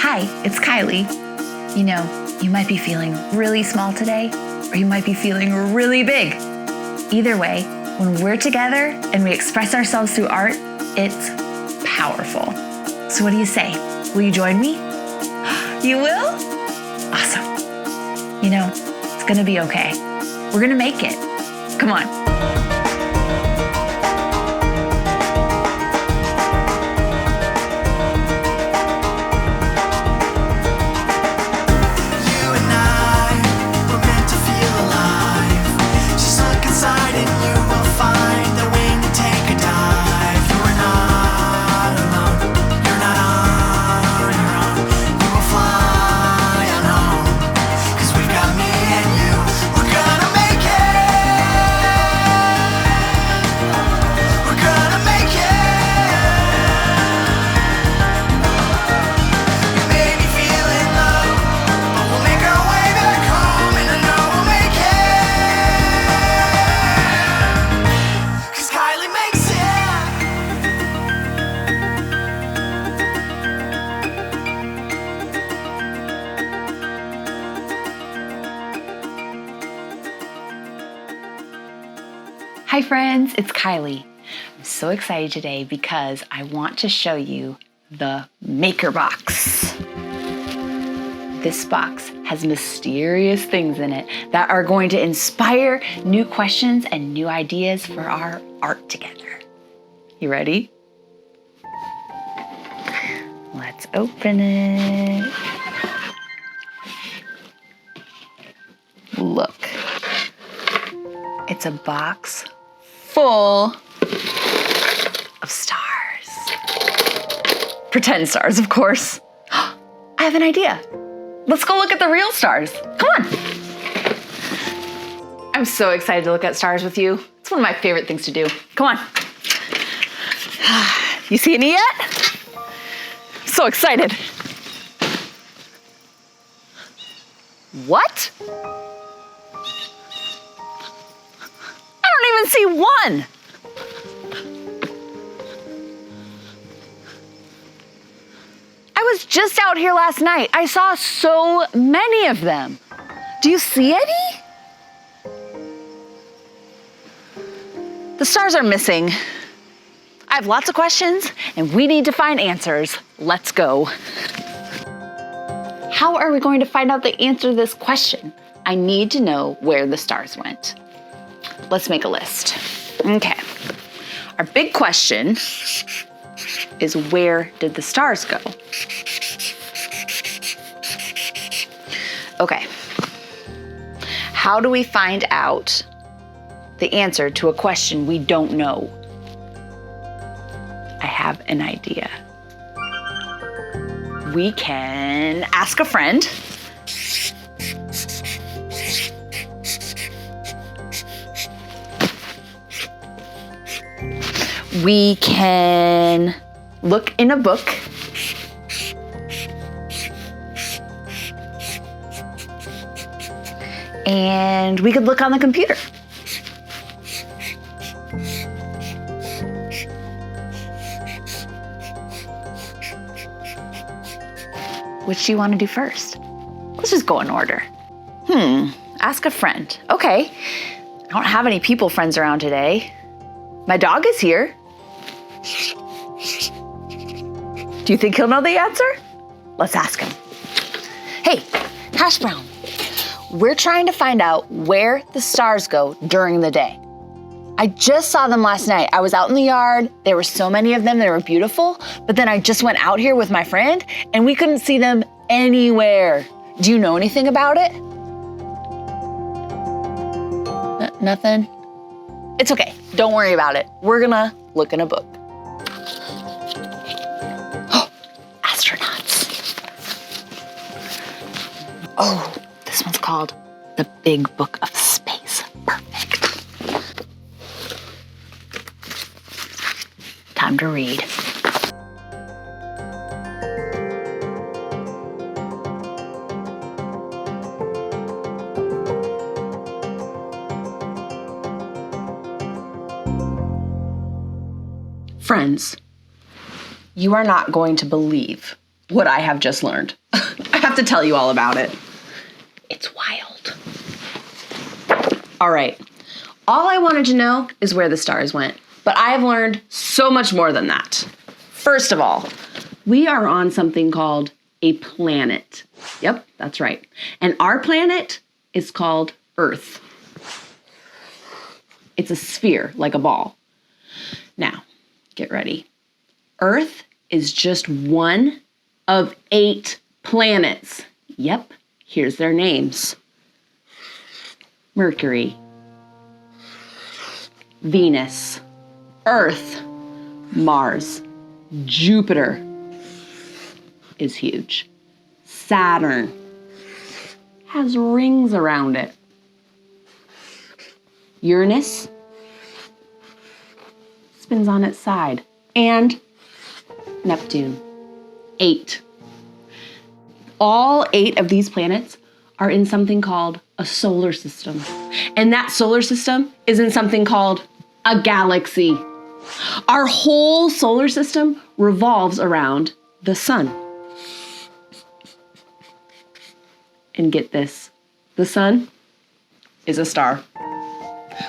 Hi, it's Kylie. You know, you might be feeling really small today, or you might be feeling really big. Either way, when we're together and we express ourselves through art, it's powerful. So what do you say? Will you join me? You will? Awesome. You know, it's gonna be okay. We're gonna make it. Come on. Hi friends, it's Kylie. I'm so excited today because I want to show you the Maker Box. This box has mysterious things in it that are going to inspire new questions and new ideas for our art together. You ready? Let's open it. Look, it's a box full of stars. Pretend stars, of course. I have an idea. Let's go look at the real stars. Come on. I'm so excited to look at stars with you. It's one of my favorite things to do. Come on. You see any yet? So excited. What? I don't even see one. I was just out here last night. I saw so many of them. Do you see any? The stars are missing. I have lots of questions and we need to find answers. Let's go. How are we going to find out the answer to this question? I need to know where the stars went. Let's make a list. Okay. Our big question is, where did the stars go? Okay. How do we find out the answer to a question we don't know? I have an idea. We can ask a friend. We can look in a book. And we could look on the computer. Which do you want to do first? Let's just go in order. Ask a friend. Okay. I don't have any people friends around today. My dog is here. Do you think he'll know the answer? Let's ask him. Hey, Hash Brown, we're trying to find out where the stars go during the day. I just saw them last night. I was out in the yard. There were so many of them. They were beautiful. But then I just went out here with my friend and we couldn't see them anywhere. Do you know anything about it? Nothing? It's okay. Don't worry about it. We're gonna look in a book. Astronauts. Oh, this one's called The Big Book of Space. Perfect. Time to read. Friends, you are not going to believe what I have just learned. I have to tell you all about it. It's wild. All right. All I wanted to know is where the stars went, but I have learned so much more than that. First of all, we are on something called a planet. Yep, that's right. And our planet is called Earth. It's a sphere, like a ball. Now, get ready. Earth is just one of 8 planets. Yep, here's their names. Mercury, Venus, Earth, Mars, Jupiter is huge. Saturn has rings around it. Uranus spins on its side. And Neptune, 8. All 8 of these planets are in something called a solar system. And that solar system is in something called a galaxy. Our whole solar system revolves around the sun. And get this, the sun is a star.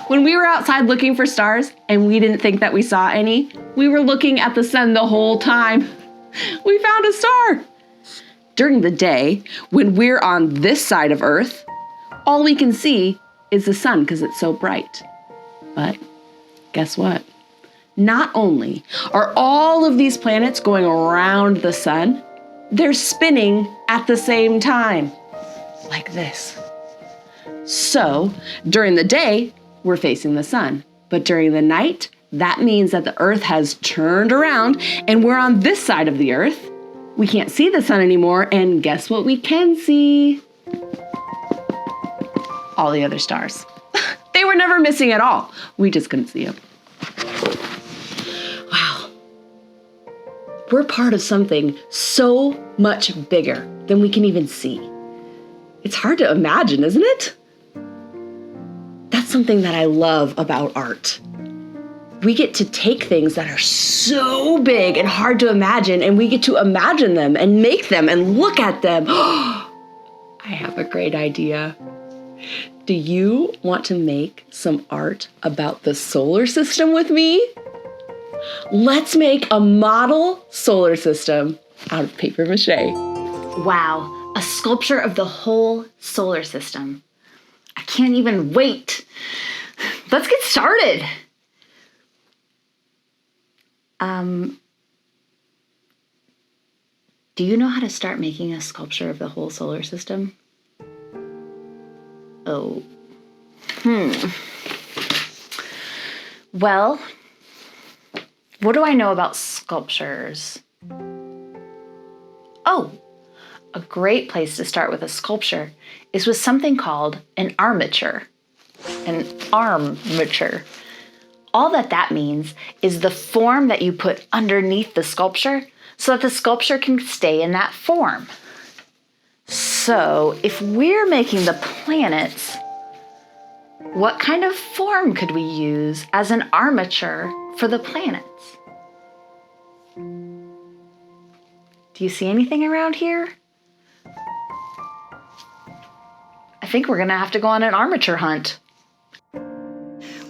When we were outside looking for stars and we didn't think that we saw any, we were looking at the sun the whole time. We found a star. During the day, when we're on this side of Earth, all we can see is the sun because it's so bright. But guess what? Not only are all of these planets going around the sun, they're spinning at the same time, like this. So during the day, we're facing the sun. But during the night, that means that the Earth has turned around and we're on this side of the Earth. We can't see the sun anymore, and guess what we can see? All the other stars. They were never missing at all. We just couldn't see them. Wow. We're part of something so much bigger than we can even see. It's hard to imagine, isn't it? That's something that I love about art. We get to take things that are so big and hard to imagine, and we get to imagine them and make them and look at them. I have a great idea. Do you want to make some art about the solar system with me? Let's make a model solar system out of paper mache. Wow, a sculpture of the whole solar system. I can't even wait. Let's get started. Do you know how to start making a sculpture of the whole solar system? Oh. Well, what do I know about sculptures? Oh, a great place to start with a sculpture is with something called an armature. An armature. All that means is the form that you put underneath the sculpture so that the sculpture can stay in that form. So if we're making the planets, what kind of form could we use as an armature for the planets? Do you see anything around here? I think we're gonna have to go on an armature hunt.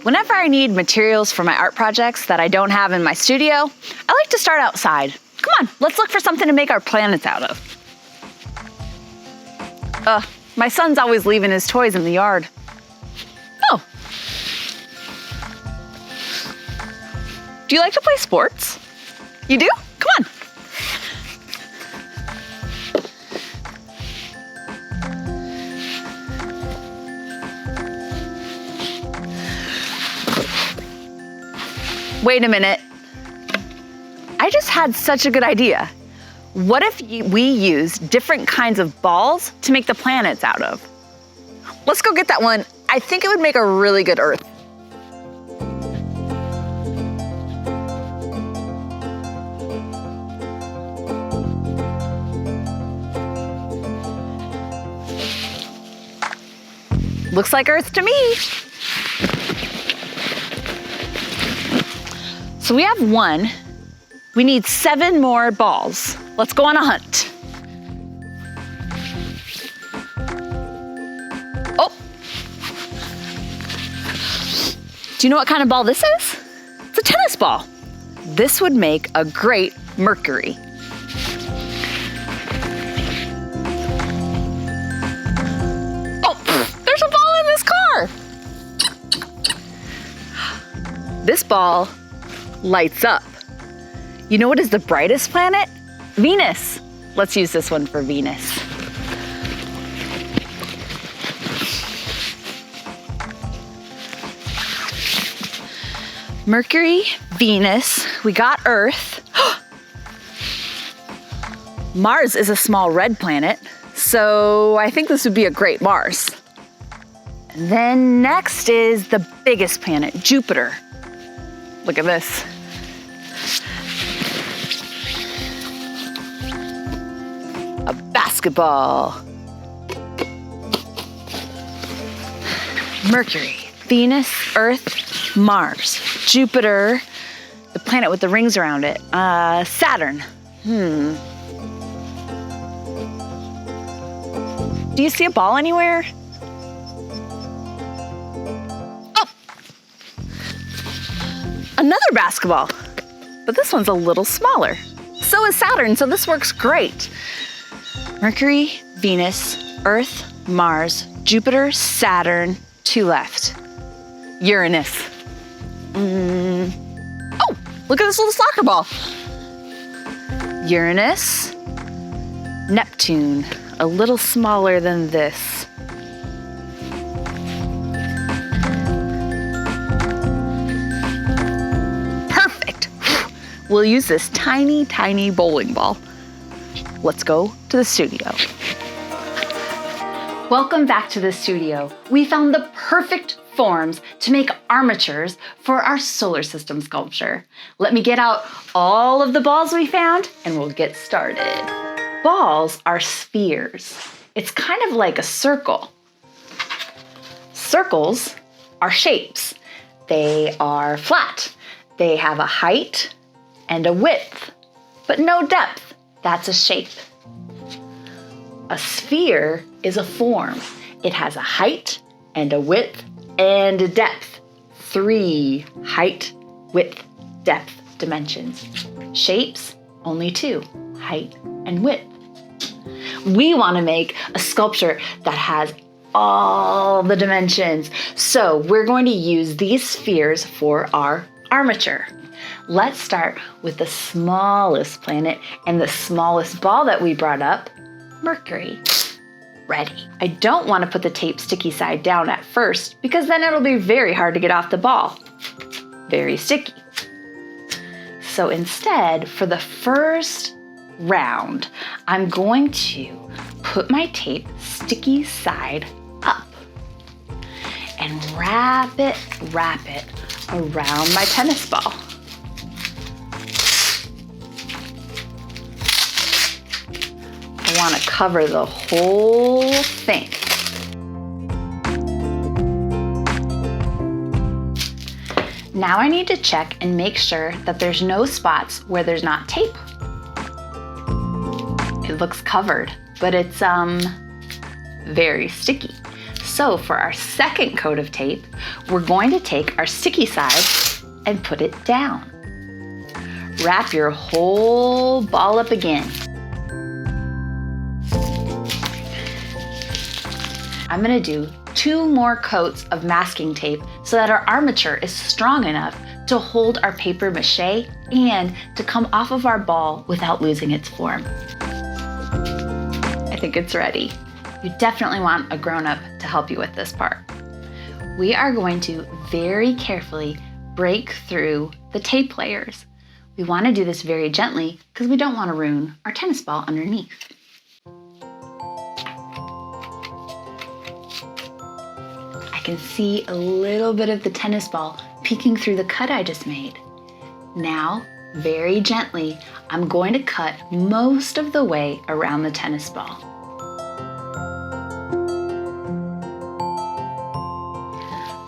Whenever I need materials for my art projects that I don't have in my studio, I like to start outside. Come on, let's look for something to make our planets out of. My son's always leaving his toys in the yard. Oh. Do you like to play sports? You do? Come on. Wait a minute. I just had such a good idea. What if we use different kinds of balls to make the planets out of? Let's go get that one. I think it would make a really good Earth. Looks like Earth to me. So we have one. We need 7 more balls. let's go on a hunt. Oh! Do you know what kind of ball this is? It's a tennis ball. This would make a great Mercury. Oh, there's a ball in this car. This ball lights up. You know what is the brightest planet? Venus. Let's use this one for Venus. Mercury, Venus, we got Earth. Mars is a small red planet, so I think this would be a great Mars. And then next is the biggest planet, Jupiter. Look at this. A basketball. Mercury, Venus, Earth, Mars, Jupiter, the planet with the rings around it, Saturn. Do you see a ball anywhere? Oh! Another basketball, but this one's a little smaller. So is Saturn, so this works great. Mercury, Venus, Earth, Mars, Jupiter, Saturn, 2 left. Uranus. Oh, look at this little soccer ball. Uranus, Neptune, a little smaller than this. Perfect. We'll use this tiny, tiny bowling ball. Let's go to the studio. Welcome back to the studio. We found the perfect forms to make armatures for our solar system sculpture. Let me get out all of the balls we found and we'll get started. Balls are spheres. It's kind of like a circle. Circles are shapes. They are flat. They have a height and a width, but no depth. That's a shape. A sphere is a form. It has a height and a width and a depth. 3 height, width, depth dimensions. Shapes, only 2, height and width. We want to make a sculpture that has all the dimensions. So we're going to use these spheres for our armature. Let's start with the smallest planet and the smallest ball that we brought up, Mercury. Ready. I don't want to put the tape sticky side down at first because then it'll be very hard to get off the ball. Very sticky. So instead, for the first round, I'm going to put my tape sticky side up and wrap it around my tennis ball. I want to cover the whole thing. Now I need to check and make sure that there's no spots where there's not tape. It looks covered, but it's very sticky. So for our second coat of tape, we're going to take our sticky side and put it down. Wrap your whole ball up again. I'm gonna do 2 more coats of masking tape so that our armature is strong enough to hold our paper mache and to come off of our ball without losing its form. I think it's ready. You definitely want a grown-up to help you with this part. We are going to very carefully break through the tape layers. We want to do this very gently because we don't want to ruin our tennis ball underneath. I can see a little bit of the tennis ball peeking through the cut I just made. Now, very gently, I'm going to cut most of the way around the tennis ball.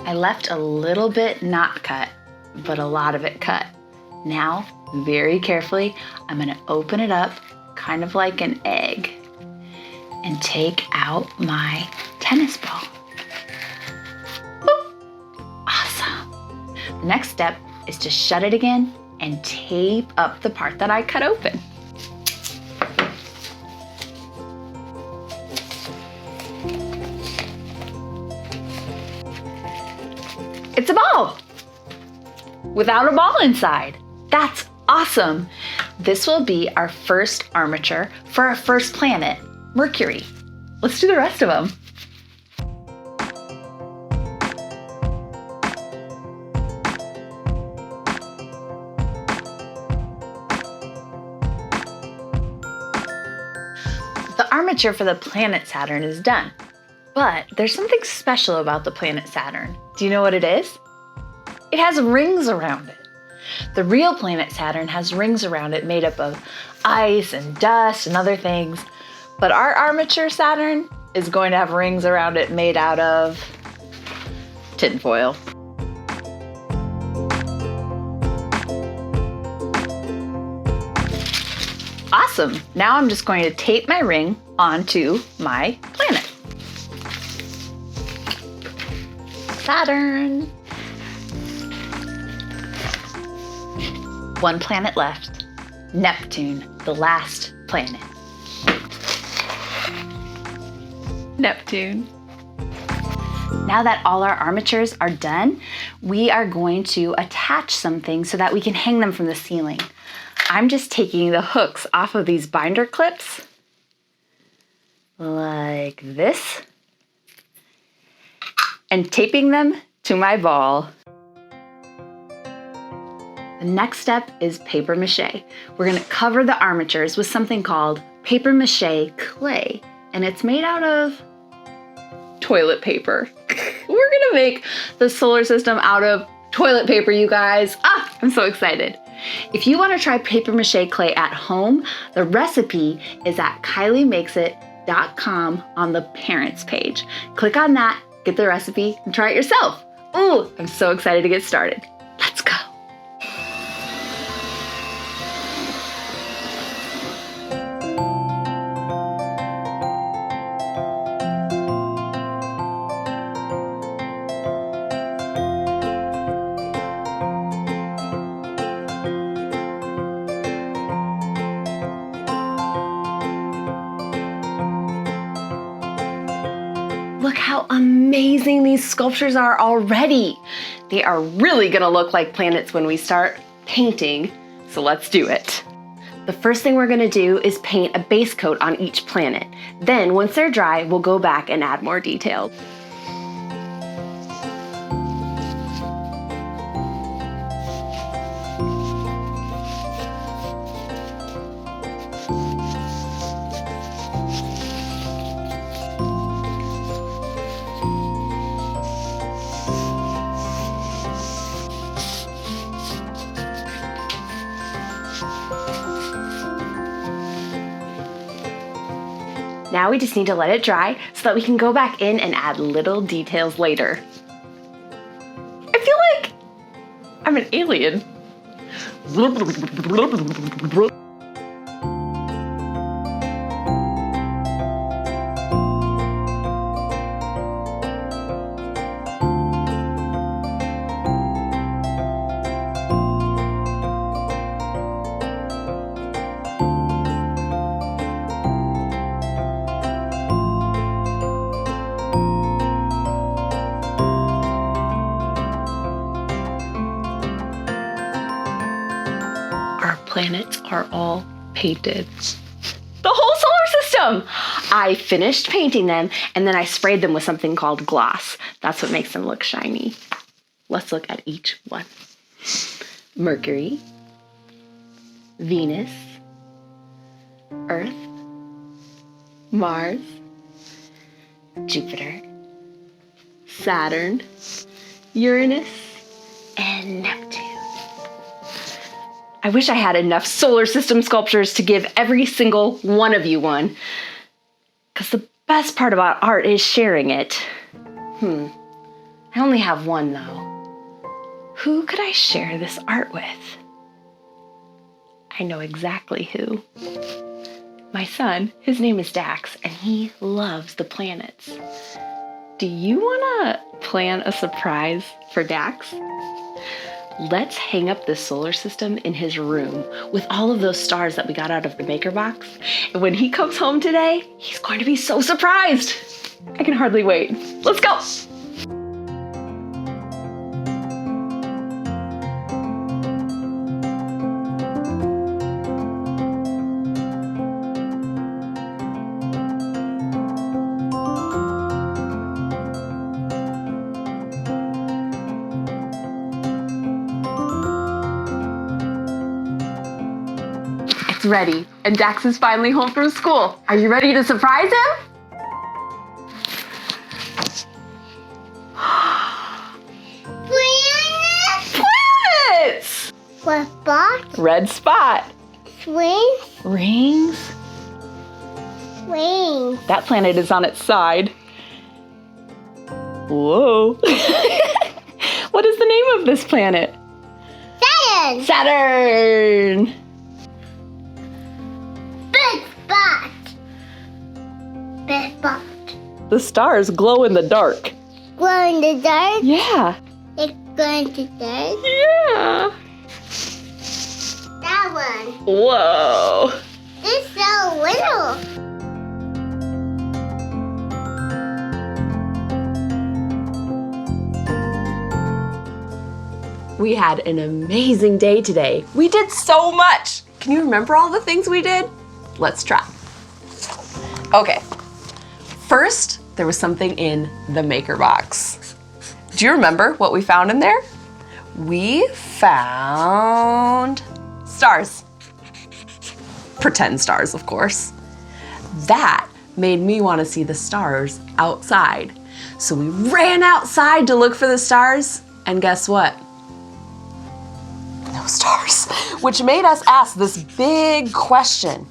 I left a little bit not cut, but a lot of it cut. Now, very carefully, I'm going to open it up, kind of like an egg, and take out my tennis ball. Boop. Awesome. The next step is to shut it again and tape up the part that I cut open. It's a ball without a ball inside. That's awesome. This will be our first armature for our first planet, Mercury. Let's do the rest of them. The armature for the planet Saturn is done, but there's something special about the planet Saturn. Do you know what it is? It has rings around it. The real planet Saturn has rings around it made up of ice and dust and other things, but our armature Saturn is going to have rings around it made out of tinfoil. Awesome. Now I'm just going to tape my ring onto my planet. Saturn. One planet left. Neptune, the last planet. Neptune. Now that all our armatures are done, we are going to attach something so that we can hang them from the ceiling. I'm just taking the hooks off of these binder clips, like this, and taping them to my ball. The next step is paper mache. We're gonna cover the armatures with something called paper mache clay, and it's made out of toilet paper. We're gonna make the solar system out of toilet paper, you guys. I'm so excited. If you wanna try paper mache clay at home, the recipe is at KylieMakesIt.com on the parents page. Click on that, get the recipe, and try it yourself. Ooh, I'm so excited to get started. Let's go. Look how amazing these sculptures are already. They are really gonna look like planets when we start painting, so let's do it. The first thing we're gonna do is paint a base coat on each planet. Then, once they're dry, we'll go back and add more details. Now we just need to let it dry so that we can go back in and add little details later. I feel like I'm an alien. Planets are all painted. The whole solar system! I finished painting them and then I sprayed them with something called gloss. That's what makes them look shiny. Let's look at each one. Mercury, Venus, Earth, Mars, Jupiter, Saturn, Uranus, and Neptune. I wish I had enough solar system sculptures to give every single one of you one. Because the best part about art is sharing it. I only have one though. Who could I share this art with? I know exactly who. my son, his name is Dax, and he loves the planets. Do you want to plan a surprise for Dax? Let's hang up this solar system in his room with all of those stars that we got out of the Maker Box. And when he comes home today, he's going to be so surprised. I can hardly wait. Let's go. Ready, and Dax is finally home from school. Are you ready to surprise him? Planets! What spot? Red spot. Swing? Rings. Wings. That planet is on its side. Whoa. What is the name of this planet? Saturn. Saturn. Big spot. Big spot. The stars glow in the dark. Glow in the dark? Yeah. It's going to dark? Yeah. That one. Whoa. It's so little. We had an amazing day today. We did so much. Can you remember all the things we did? Let's try. Okay. First, there was something in the Maker Box. Do you remember what we found in there? We found stars. Pretend stars, of course. That made me want to see the stars outside. So we ran outside to look for the stars, and guess what? No stars, which made us ask this big question.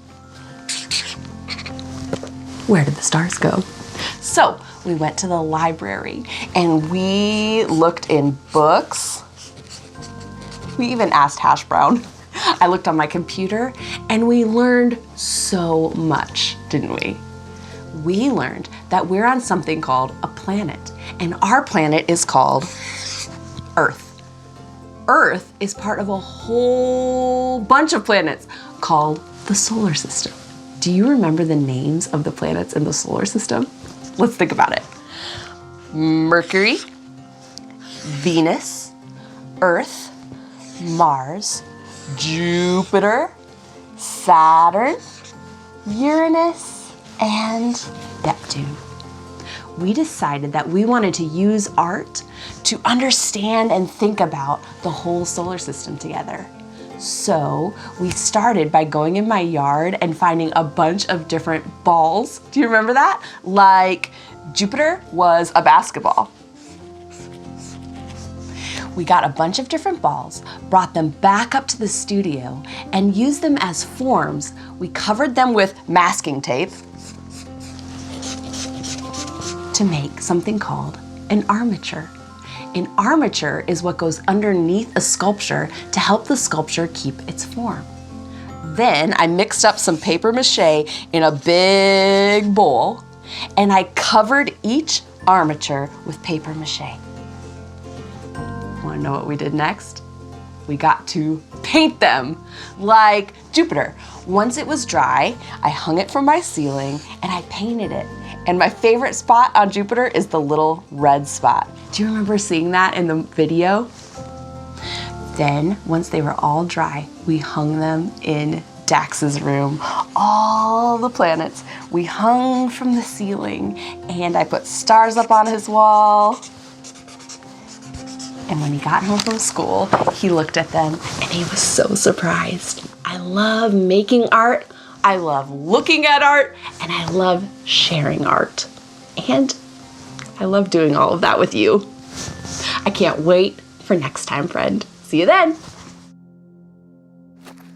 Where did the stars go? So we went to the library and we looked in books. We even asked Hash Brown. I looked on my computer and we learned so much, didn't we? We learned that we're on something called a planet, and our planet is called Earth. Earth is part of a whole bunch of planets called the solar system. Do you remember the names of the planets in the solar system? Let's think about it. Mercury, Venus, Earth, Mars, Jupiter, Saturn, Uranus, and Neptune. We decided that we wanted to use art to understand and think about the whole solar system together. So we started by going in my yard and finding a bunch of different balls. Do you remember that? Like Jupiter was a basketball. We got a bunch of different balls, brought them back up to the studio, and used them as forms. We covered them with masking tape to make something called an armature. An armature is what goes underneath a sculpture to help the sculpture keep its form. Then I mixed up some paper mache in a big bowl, and I covered each armature with paper mache. Want to know what we did next? We got to paint them, like Jupiter. Once it was dry, I hung it from my ceiling and I painted it. And my favorite spot on Jupiter is the little red spot. Do you remember seeing that in the video? Then, once they were all dry, we hung them in Dax's room. All the planets we hung from the ceiling, and I put stars up on his wall. And when he got home from school, he looked at them and he was so surprised. I love making art, I love looking at art, and I love sharing art. And I love doing all of that with you. I can't wait for next time, friend. See you then.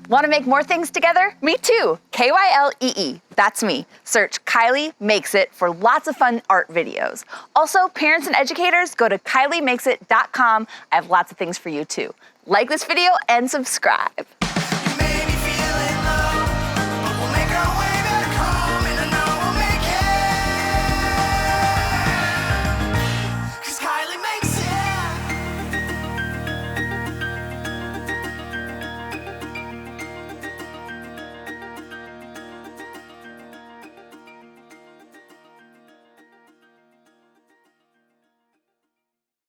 Want to make more things together? Me too. Kylee. That's me. Search Kylee Makes It for lots of fun art videos. Also, parents and educators, go to KylieMakesIt.com. I have lots of things for you too. Like this video and subscribe.